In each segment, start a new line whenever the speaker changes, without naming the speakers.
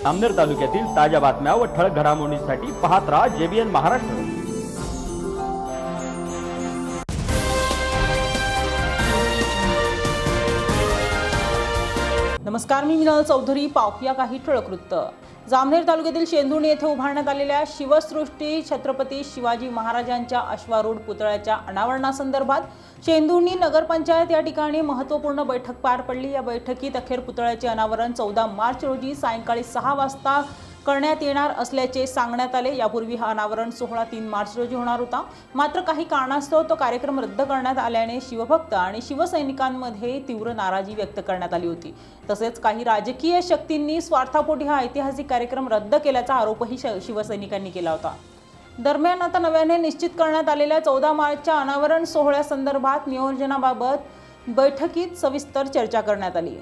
जामनेर तालुक्यातील ताज्या बातम्या व ठळक घडामोडींसाठी पाहत राहा JBN महाराष्ट्र।
नमस्कार, मी मिनल चौधरी। पाहूया काही ठळक वृत्त। जामनेर तालुक्यातील शेंदुर्णी येथे उभारण्यात आलेल्या शिवसृष्टी छत्रपती शिवाजी महाराजांच्या अश्वारूढ पुतळ्याच्या अनावरणासंदर्भात शेंदुर्णी नगरपंचायत या ठिकाणी महत्त्वपूर्ण बैठक पार पडली। या बैठकीत अखेर पुतळ्याचे अनावरण 14 मार्च रोजी सायंकाळी 6 वाजता करण्यात येणार असल्याचे सांगण्यात आले। यापूर्वी हा अनावरण सोहळा 3 मार्च रोजी होणार होता, मात्र काही कारणास्तव तो कार्यक्रम रद्द करण्यात आल्याने शिवभक्त आणि शिवसैनिकांमध्ये तीव्र नाराजी व्यक्त करण्यात आली होती। तसेच काही राजकीय शक्तींनी स्वार्थापोटी हा ऐतिहासिक कार्यक्रम रद्द केल्याचा आरोपही शिवसैनिकांनी केला होता। दरम्यान आता नव्याने निश्चित करण्यात आलेल्या 14 मार्चच्या अनावरण सोहळ्यासंदर्भात नियोजनाबाबत बैठकीत सविस्तर चर्चा करण्यात आली।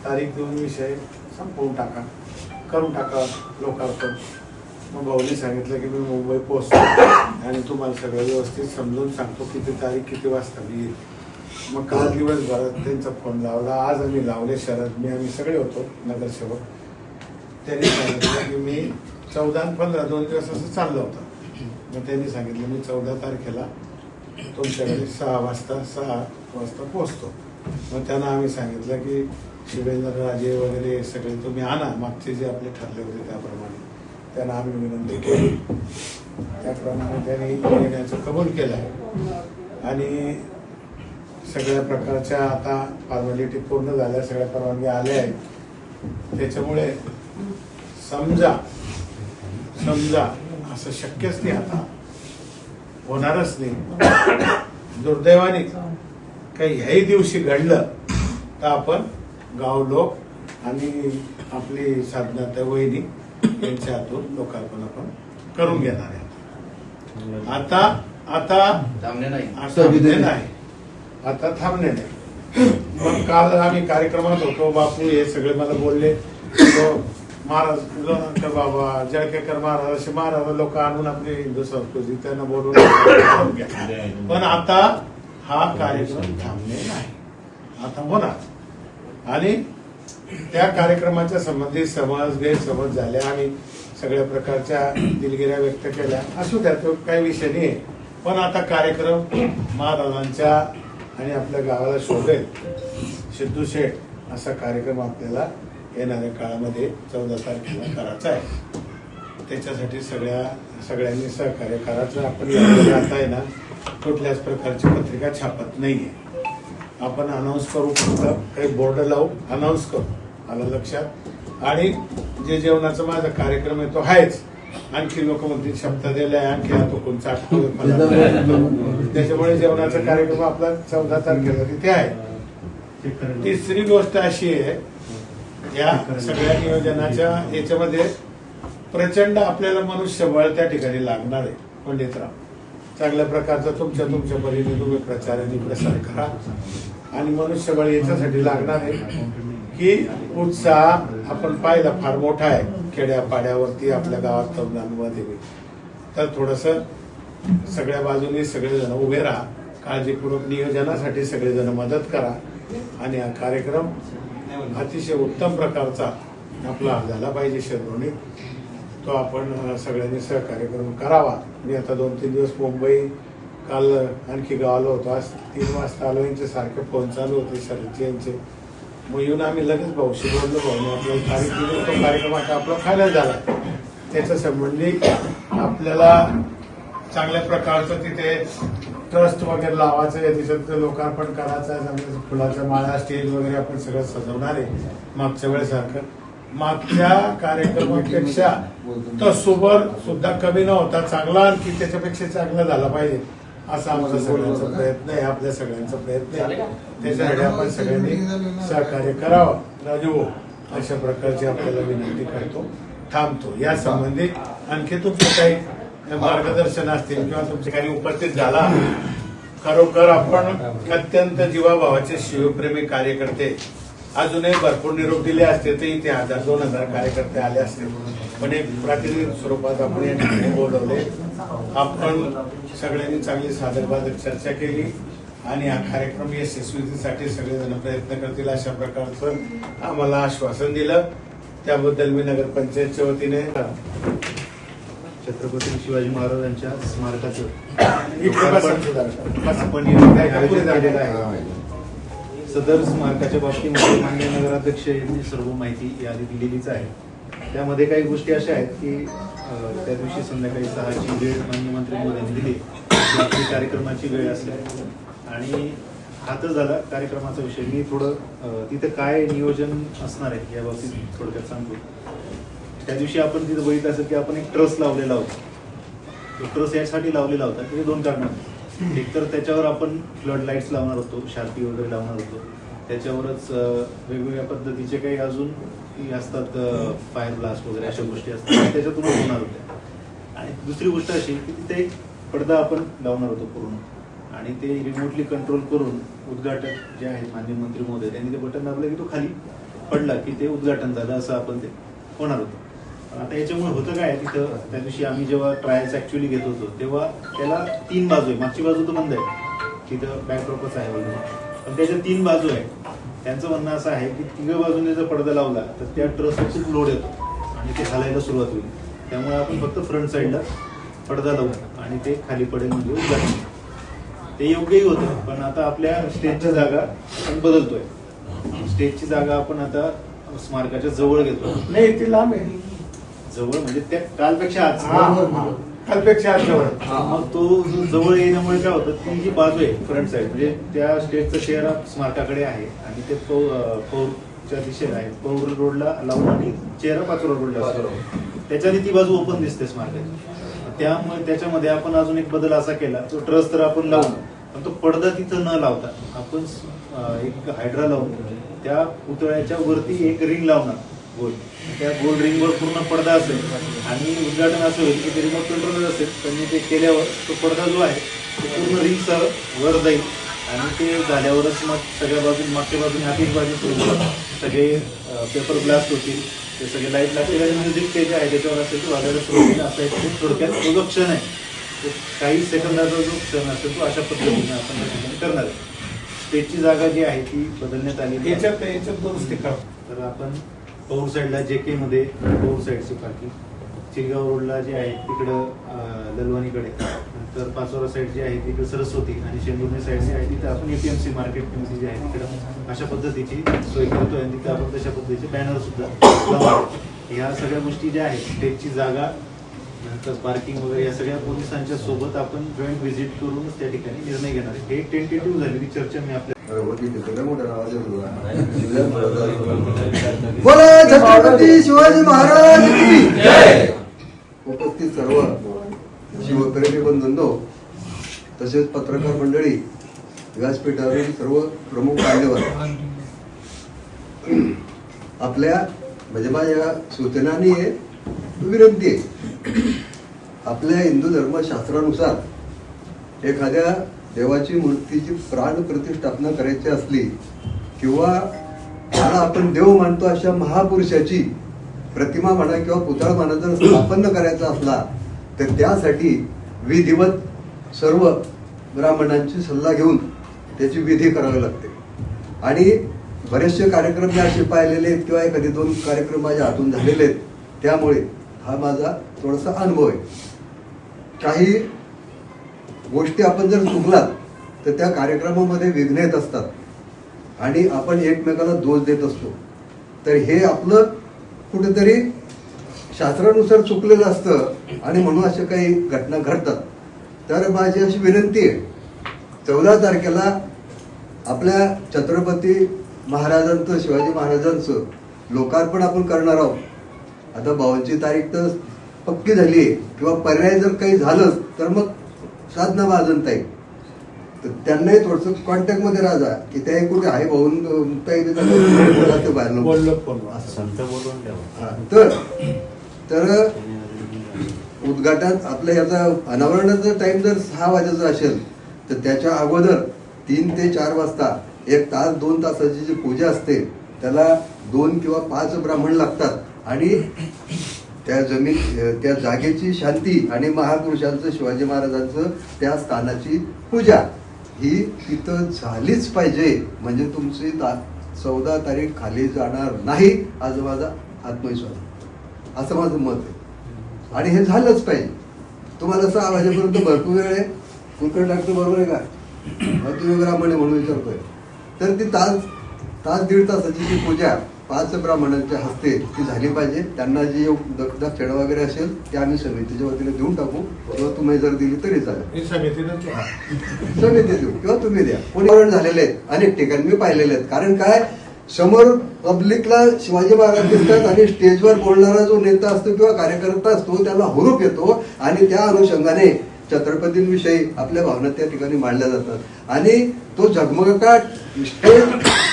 तारीख 2 विषय संपवून टाका, करून टाका लोकार्पण। मग भाऊनी सांगितलं की मी मुंबई पोहोचतो आणि तुम्हाला सगळं व्यवस्थित समजून सांगतो किती तारीख किती वाजता मी येईल। मग काल दिवसभरात त्यांचा फोन लावला, आज आम्ही लावले शरद आम्ही सगळे होतो नगरसेवक। त्यांनी सांगितलं की मी 14 आणि 15 2 दिवस असं चाललं होतं। मग त्यांनी सांगितलं मी 14 तारखेला तुमच्याकडे 6 वाजता पोहोचतो। मग त्यांना आम्ही सांगितलं की शिवेंद्रराजे वगैरे सगळे तुम्ही आणा, मागचे जे आपले ठरले होते त्याप्रमाणे। त्यांना आम्ही विनंती केली, त्याप्रमाणे त्यांनी येण्याचं कबूल केलं आणि सगळ्या प्रकारच्या आता फॉर्मॅलिटी पूर्ण झाल्या, सगळ्या परवानगी आल्या आहेत। त्याच्यामुळे समजा असं शक्यच नाही, आता होणारच नाही। दुर्दैवाने काही ह्याही दिवशी घडलं तर आपण गाव लोक आणि आपली साधना वहिनी यांच्या हातून लोकार्पण आपण करून घेणार आहे। आता थांबणे नाही। मग काल आम्ही कार्यक्रमात होतो, बापू हे सगळे मला बोलले महाराज लोणंदकर बाबा, जळकेकर महाराज असे महाराज लोक आणून आपली हिंदू संस्कृती त्यांना बोलून घ्या। पण आता हा कार्यक्रम थांबणे नाही, आता होणार। आणि त्या कार्यक्रमाच्या संबंधित गैरसमज झाले, आम्ही सगळ्या प्रकारच्या दिलगिऱ्या व्यक्त केल्या, असू द्या, तो काही विषय नाही। पण आता कार्यक्रम महाराजांच्या आणि आपल्या गावाला शोभेल सिद्धू शेठ असा कार्यक्रम आपल्याला येणाऱ्या काळामध्ये 14 तारखेला करायचा आहे। त्याच्यासाठी सगळ्यांनी सहकार्य करायचं। आपण आता आहे ना कुठल्याच प्रकारची पत्रिका छापत नाहीये, आपण अनाऊन्स करू, फक्त काही बोर्ड लावू, अनाऊन्स करू, आलं लक्षात। आणि जे जेवणाचा माझा कार्यक्रम आहे तो आहेच, आणखी लोक म्हणतील शब्द दिलाय आणखी तो कोणचा, त्याच्यामुळे जेवणाचा कार्यक्रम आपला 14 तारखेला तिथे आहे। तिसरी गोष्ट अशी आहे, या सगळ्या नियोजनाच्या याच्यामध्ये प्रचंड आपल्याला मनुष्यबळ त्या ठिकाणी लागणार आहे। पंडितराव, चांगल्या प्रकारचा तुमच्या परीने तुम्ही प्रचार आणि प्रसार करा। आणि मनुष्यबळ याच्यासाठी लागणार आहे की उत्साह आपण पाहिला फार मोठा आहे खेड्यापाड्यावरती, आपल्या गावात तरुणांमध्ये। तर थोडस सगळ्या बाजूने सगळेजण उभे राहा, काळजीपूर्वक नियोजनासाठी सगळेजण मदत करा आणि हा कार्यक्रम अतिशय उत्तम प्रकारचा आपला झाला पाहिजे शेंदुर्णी, तो आपण सगळ्यांनी सहकार्य करून करावा। मी आता 2-3 दिवस मुंबई, काल आणखी गावाला होतो, आज 3 वाजता आलो, यांचे सारखे फोन चालू होते शरदचे यांचे। मग येऊन आम्ही लगेच भाऊशी बोललो, भाऊने आपल्याला तारीख दिली, तो कार्यक्रम आता आपला फायनल झाला। त्याच्या संबंधी आपल्याला चांगल्या प्रकारचं तिथे ट्रस्ट वगैरे लावायचं आहे, तिथं लोकार्पण करायचं आहे, फुलाच्या माळा, स्टेज वगैरे आपण सगळं सजवणार आहे मागच्या वेळेसारखं। मागच्या कार्यक्रमापेक्षा तसोबर सुद्धा कमी न होता चांगला, आणखी त्याच्यापेक्षा चांगला झाला पाहिजे असा आमचा सगळ्यांचा प्रयत्न आहे, आपल्या सगळ्यांचा प्रयत्न आहे। त्याच्यासाठी आपण सगळ्यांनी सहकार्य करावं। राजू, अशा प्रकारची आपल्याला विनंती करतो, थांबतो। या संबंधी आणखी तुमचे काही मार्गदर्शन असतील किंवा तुमचे काही उपस्थित झाला, खरोखर आपण अत्यंत जीवाभावाचे शिवप्रेमी कार्यकर्ते, अजूनही भरपूर निरोप दिले असते तर इथे 1000-2000 कार्यकर्ते आले असते, पण एक प्रातिनिधिक स्वरूपात आपण या ठिकाणी बोलवले। आपण सगळ्यांनी चांगली साधक चर्चा केली आणि हा कार्यक्रम यशस्वीतेसाठी सगळेजण प्रयत्न करतील अशा प्रकारचं आम्हाला आश्वासन दिलं. त्याबद्दल मी नगरपंचायतच्या वतीने
छत्रपती शिवाजी महाराजांच्या स्मारकाचं
आपण
आयोजन केलेलं आहे. सदर स्मारकाच्या बाबतीमध्ये माननीय नगराध्यक्ष यांनी सर्व माहिती यादी दिलेलीच आहे. त्यामध्ये काही गोष्टी अशा आहेत की त्या दिवशी संध्याकाळी 6ची वेळ माननीय मंत्री महोदयांनी दिली. रात्री कार्यक्रमाची वेळ असल्या आणि हा तर झाला कार्यक्रमाचा विषय. मी थोडं तिथं काय नियोजन असणार आहे या बाबतीत थोडक्यात सांगतो. त्या दिवशी आपण तिथं बघितलं असेल की आपण एक ट्रस लावलेला होता. तो ट्रस यासाठी लावलेला होता की 2 कारणांनी. एक तर त्याच्यावर आपण फ्लड लाईट्स लावणार होतो, शार्पी वगैरे लावणार होतो. त्याच्यावरच वेगवेगळ्या पद्धतीचे काही अजून असतात, फायर ब्लास्ट वगैरे अशा गोष्टी असतात, त्याच्यातून होणार होत्या. आणि दुसरी गोष्ट अशी की तिथे एक पडदा आपण लावणार होतो पूर्ण, आणि ते रिमोटली कंट्रोल करून उद्घाटन जे आहे माननीय मंत्री महोदय त्यांनी ते बटन दाबलं की तो खाली पडला की ते उद्घाटन झालं असं आपण ते होणार होतं. आता याच्यामुळे होतं काय, तिथं त्या दिवशी आम्ही जेव्हा ट्रायल्स ऍक्च्युअली घेत होतो तेव्हा त्याला 3 बाजू आहे. मागची बाजू तर बंद आहे, तिथं बॅकड्रॉपच आहे वगैरे, पण त्याच्या 3 बाजू आहे. त्यांचं म्हणणं असं आहे की 3 बाजूने जर पडदा लावला तर त्या ट्रसला खूप लोड येतो आणि ते हलायला सुरुवात होईल. त्यामुळे आपण फक्त फ्रंट साईडला पडदा लावू आणि ते खाली पडेल म्हणजे उद्घाटन. ते योग्यही होतं, पण आता आपल्या स्टेजची जागा आपण बदलतोय. स्टेजची जागा आपण आता स्मारकाच्या जवळ घेतो.
नाही, ती लांब आहे.
जवळ म्हणजे त्या कालपेक्षा आज
कालपेक्षा आज जवळ.
मग तो जवळ येण्यामुळे काय होतं, ती जी बाजू आहे फ्रंट साईड म्हणजे त्या स्टेजचा चेहरा स्मारकाकडे आहे आणि ते पौरच्या दिशेला आहे. पौर रोडला लावून आणि चेहरा पाचोरा रोडला असतो. त्याच्याने ती बाजू ओपन दिसते स्मारकाची. त्यामुळे त्याच्यामध्ये आपण अजून एक बदल असा केला, तो ट्रस तर आपण लावून, पण तो पडदा तिथं न लावता आपण एक हायड्रा लावून त्या पुतळ्याच्या वरती एक रिंग लावणार गोल. त्या गोल रिंगवर पूर्ण पडदा असेल आणि उद्घाटन असं होईल की ते रिमोट कंट्रोलर असेल. त्यांनी ते केल्यावर तो पडदा जो आहे तो पूर्ण रिंगसह वर जाईल आणि ते झाल्यावरच मग सगळ्या बाजून मागच्या बाजूने आतील बाजू सुरू सगळे पेपर ब्लास्ट होतील, ते सगळे लाईट लागतील आणि म्युझिक ते जे आहे त्याच्यावर असेल तो वाजायला सुरू होईल. असा एक थोडक्यात तो जो क्षण आहे, तो काही सेकंदाचा जो क्षण असेल तो अशा पद्धतीने आपण त्या ठिकाणी करणार आहे. स्टेजची जागा जी आहे ती बदलण्यात आली.
याच्यात दुरुस्ती करा.
तर आपण पौर साईडला JK मध्ये पौर साईडची पार्किंग, चिरगाव रोडला जे आहे तिकडं ललवानीकडे, नंतर पाचोरा साईड जी आहे तिकडे सरस्वती आणि शेंदुर्णी साईड जी आहे तिथं आपण APMC मार्केट कमिटी जी आहे तिकडं अशा पद्धतीची सोय करतोय. आणि तिथं आपण तशा पद्धतीचे बॅनर सुद्धा लावतो. ह्या सगळ्या गोष्टी ज्या आहेत, स्टेजची जागा, नंतर पार्किंग वगैरे, या सगळ्या पोलिसांच्या सोबत आपण जॉईंट व्हिजिट करून त्या ठिकाणी निर्णय घेणार आहे. हे टेंटेटिव्ह झालेली चर्चा मी आपल्या
बोला छत्रपती शिवाजी महाराज की जय. उपस्थित सर्व शिवप्रेमी बंधूंनो, तसेच पत्रकार मंडळी, व्यासपीठावरील सर्व प्रमुख मान्यवर, आपल्या म्हणजे माझ्या सूचनाने विनंती आहे. आपल्या हिंदू धर्मशास्त्रानुसार एखाद्या देवाची मूर्तीची प्राण प्रतिष्ठापना करायची असली किंवा ज्याला आपण देव मानतो अशा महापुरुषाची प्रतिमा म्हणा किंवा पुतळा म्हणा जर स्थापन करायचा असला तर त्यासाठी विधिवत सर्व ब्राह्मणांची सल्ला घेऊन त्याची विधी करावी लागते. आणि बरेचसे कार्यक्रम मी असे पाहिलेले आहेत किंवा एखादे 2 कार्यक्रम माझ्या हातून झालेले आहेत. त्यामुळे हा माझा थोडासा अनुभव आहे. काही गोष्टी आपण जर चुकलात तर त्या कार्यक्रमामध्ये विघ्न येत असतात आणि आपण एकमेकाला दोष देत असतो. तर हे आपलं कुठेतरी शास्त्रानुसार चुकलेलं असतं आणि म्हणून अशा काही घटना घडतात. तर माझी अशी विनंती आहे, 14 तारखेला आपल्या छत्रपती महाराजांचं, शिवाजी महाराजांचं लोकार्पण आपण करणार आहोत. आता 52ची तारीख तर पक्की झाली आहे किंवा पर्याय जर काही झालं तर मग साधना महाजनताई, तर त्यांनाही थोडंसं कॉन्टॅक्टमध्ये राहा की त्या कुठे आहे भाऊन तर उद्घाटन आपल्या याचा अनावरणाचा टाइम जर 6 वाजेचा असेल तर त्याच्या अगोदर 3 ते 4 वाजता 1 तास 2 तासाची जी पूजा असते त्याला 2 किंवा 5 ब्राह्मण लागतात आणि त्या जागेची शांती आणि महापुरुषांचं, शिवाजी महाराजांचं त्या स्थानाची पूजा ही तिथं झालीच पाहिजे, म्हणजे तुमची 14 तारीख खाली जाणार नाही, आज माझा आत्मविश्वास, असं माझं मत आहे. आणि हे झालंच पाहिजे. तुम्हाला 6 वाजेपर्यंत भरपूर वेळ आहे. कुलकर्णी डॉक्टर बरोबर आहे का? तुम्ही ब्राह्मणे म्हणून विचारतोय. तर ती तास दीड तासाची ती पूजा 5 ब्राह्मणांच्या हस्ते ती झाली पाहिजे. त्यांना जी दक्षिणा वगैरे असेल ते आम्ही समितीच्या वतीने देऊन टाकू, किंवा तुम्ही जर दिली तरी चालेल. समिती देऊ किंवा तुम्ही द्या. पुणे झालेले आहेत अनेक ठिकाणी मी पाहिलेले आहेत. कारण काय, समोर पब्लिकला शिवाजी महाराज दिसतात आणि स्टेजवर बोलणारा जो नेता असतो किंवा कार्यकर्ता असतो त्याला हुरूप येतो, आणि त्या अनुषंगाने छत्रपतींविषयी आपल्या भावना त्या ठिकाणी मांडल्या जातात. आणि तो झगमगाट स्टेज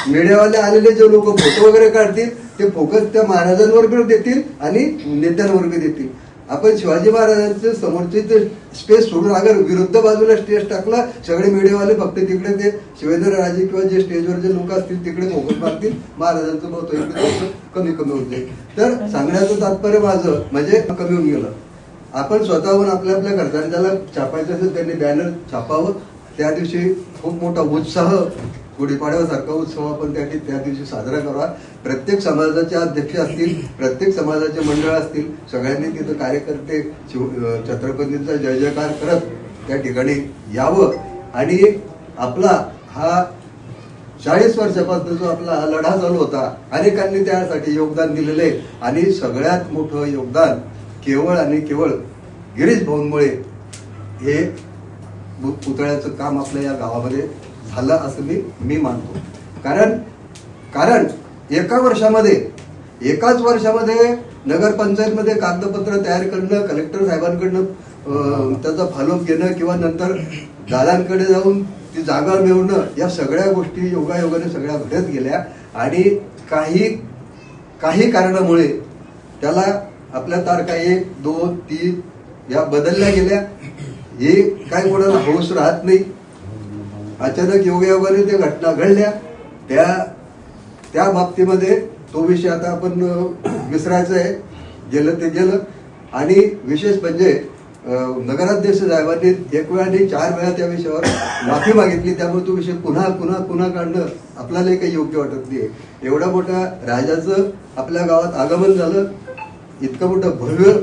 मीडियावाले आलेले जे लोक फोटो वगैरे काढतील ते फोकस त्या महाराजांवर पण देतील आणि नेत्यांवर पण देतील. आपण शिवाजी महाराजांचे समोरचे ते स्पेस सोडून अगर विरुद्ध बाजूला स्टेज टाकला, सगळे मीडियावाले फक्त तिकडे ते शिवेंद्रराजे किंवा जे स्टेजवर जे लोक असतील तिकडे फोकस मारतील, महाराजांचं महत्व इकडे कमी होते. तर सांगण्याचं तात्पर्य माझं म्हणजे कमी होऊन गेलं. आपण स्वतःहून आपल्या घरच्यांना छापायचं असेल त्यांनी बॅनर छापावं. त्या दिवशी खूप मोठा उत्साह, गुढीपाडव्यासारखा उत्सव आपण त्या दिवशी साजरा करावा. प्रत्येक समाजाचे अध्यक्ष असतील, प्रत्येक समाजाचे मंडळ असतील, सगळ्यांनी तिथं कार्यकर्ते छत्रपतींचा जय जयकार करत त्या ठिकाणी यावं. आणि आपला हा 40 वर्षापासून जो आपला हा लढा चालू होता, अनेकांनी त्यासाठी योगदान दिलेलं आहे. आणि सगळ्यात मोठं योगदान केवळ आणि केवळ गिरीश भाऊंमुळे हे पुतळ्याचं काम आपल्या या गावामध्ये झालं असं मी मानतो. कारण एकाच वर्षामध्ये नगरपंचायतमध्ये कागदपत्र तयार करणं, कलेक्टर साहेबांकडनं त्याचा फॉलोअप घेणं, किंवा नंतर दालांकडे जाऊन ती जागा मिळवणं, या सगळ्या गोष्टी योगायोगाने सगळ्या घडत गेल्या. आणि काही कारणामुळे त्याला आपल्या तारखा 1, 2, 3 या बदलल्या गेल्या. हे काय कोणाला हौस राहत नाही. अचानक योगायोगाने त्या घटना घडल्या. त्या बाबतीमध्ये तो विषय आता आपण विसरायचा आहे. गेलं ते गेलं. आणि विशेष म्हणजे नगराध्यक्ष साहेबांनी 1 वेळा नाही 4 वेळा त्या विषयावर माफी मागितली. त्यामुळे तो विषय पुन्हा काढणं आपल्याला काही योग्य वाटत नाही. एवढा मोठा राजाचं आपल्या गावात आगमन झालं, इतकं मोठं भव्य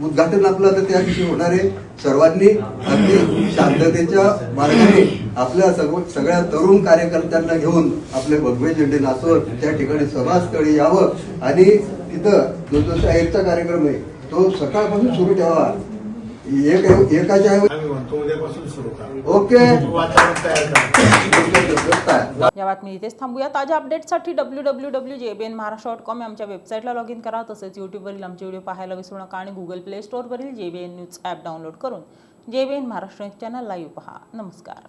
उद्घाटन आपलं आता त्या दिवशी होणार आहे. सर्वांनी अगदी शांततेच्या मार्गाने आपल्या सगळ्या तरुण कार्यकर्त्यांना घेऊन आपले भगवे झेंडे नाचवत त्या ठिकाणी सभास्थळी यावं. आणि तिथं जो शाहीरचा कार्यक्रम आहे तो सकाळपासून सुरू ठेवा. एकाच्या
उद्यापासून सुरू करा.
ओके.
या बातमी इथेच थांबूया. ताज्या अपडेट्ससाठी www.jbnmaharashtra.com आमच्या वेबसाईटला लॉग इन करा. तसेच यूट्यूबवरील आमचे व्हिडिओ पाहायला विसरू नका. आणि गुगल प्ले स्टोअरवरील JBN न्यूज ॲप डाउनलोड करून JBN महाराष्ट्र चॅनल लाईव्ह पहा. नमस्कार.